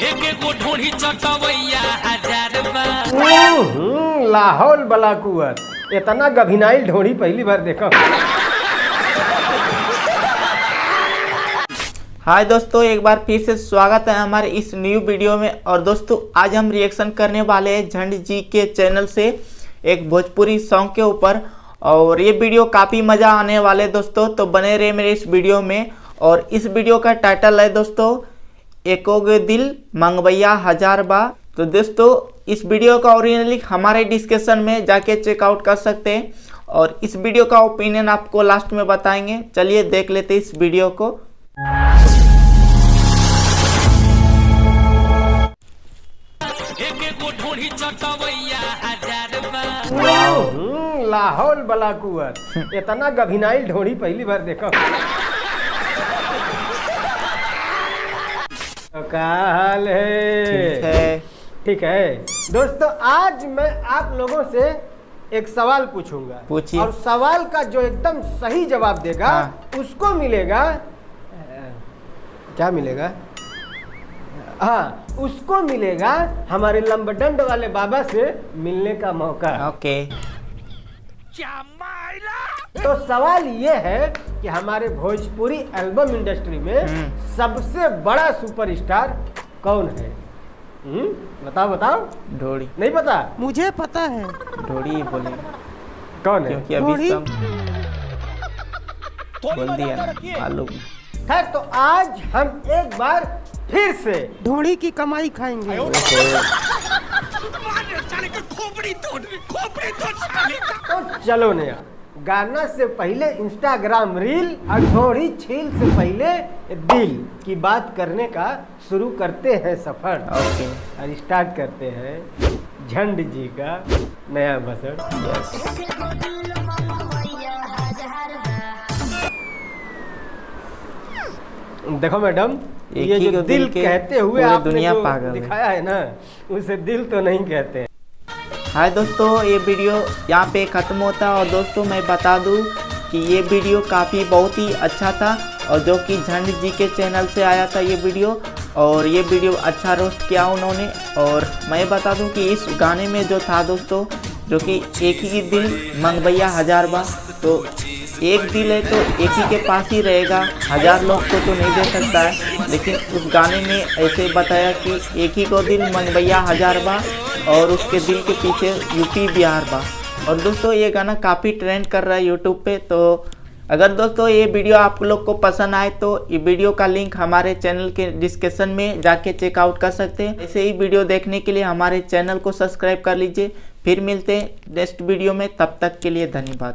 एक एगो ढोढ़ी चटवैया हजार बा। लाहौल बला कुवत, इतना गभिनाइल ढोढ़ी पहली बार देखा। हाय दोस्तों, एक बार फिर से स्वागत है हमारे इस न्यू वीडियो में। और दोस्तों आज हम रिएक्शन करने वाले हैं झंड जी के चैनल से एक भोजपुरी सॉन्ग के ऊपर। और ये वीडियो काफ़ी मज़ा आने वाले दोस्तों, तो बने रहे मेरे इस वीडियो में। और इस वीडियो का टाइटल है दोस्तों एकोगे दिल मंगवैया हजार बा। तो दोस्तों इस वीडियो का ओरिजिनल लिंक हमारे डिस्क्रिप्शन में जाके चेकआउट कर सकते हैं। और इस वीडियो का ओपिनियन आपको लास्ट में बताएंगे। चलिए देख लेते हैं इस वीडियो को। लाहौल बला कुवत, इतना गभिनाइल ढोढ़ी पहली बार देखा। क्या हाल है? ठीक है दोस्तों, आज मैं आप लोगों से एक सवाल पूछूंगा। पूछिए। और सवाल का जो एकदम सही जवाब देगा उसको मिलेगा, क्या मिलेगा? हाँ, उसको मिलेगा हमारे लंबडंड वाले बाबा से मिलने का मौका। ओके। तो सवाल ये है कि हमारे भोजपुरी एल्बम इंडस्ट्री में सबसे बड़ा सुपरस्टार कौन है? बताओ बताओ। ढोड़ी। नहीं पता? मुझे पता है। ढोड़ी बोले कौन है? क्योंकि अभी सब बोल दिया ना, मालूम। खैर, तो आज हम एक बार फिर से ढोड़ी की कमाई खाएंगे। तो चलो नया गाना से पहले इंस्टाग्राम रील और ढोड़ी छील से पहले दिल की बात करने का शुरू करते हैं सफर। ओके। और स्टार्ट करते हैं झंड जी का नया बसर। देखो मैडम, ये जो दिल कहते हुए आपने दुनिया जो पागल दिखाया है ना, उसे दिल तो नहीं कहते। हाय दोस्तों, ये वीडियो यहाँ पे ख़त्म होता है। और दोस्तों मैं बता दूँ कि ये वीडियो काफ़ी बहुत ही अच्छा था, और जो कि झंड जी के चैनल से आया था ये वीडियो। और ये वीडियो अच्छा रोस्ट किया उन्होंने। और मैं बता दूँ कि इस गाने में जो था दोस्तों, जो कि एक ही दिल मंगवैया हजार बा, तो एक दिल है तो एक ही के पास ही रहेगा, हजार लोग को तो नहीं दे सकता है। लेकिन उस गाने में ऐसे बताया कि एक ही को दिल मंगवैया हजार बा, और उसके दिल के पीछे यूपी बिहार बा। और दोस्तों ये गाना काफ़ी ट्रेंड कर रहा है यूट्यूब पे। तो अगर दोस्तों ये वीडियो आप लोग को पसंद आए तो ये वीडियो का लिंक हमारे चैनल के डिस्क्रिप्शन में जाके चेकआउट कर सकते हैं। ऐसे ही वीडियो देखने के लिए हमारे चैनल को सब्सक्राइब कर लीजिए। फिर मिलते हैं नेक्स्ट वीडियो में, तब तक के लिए धन्यवाद।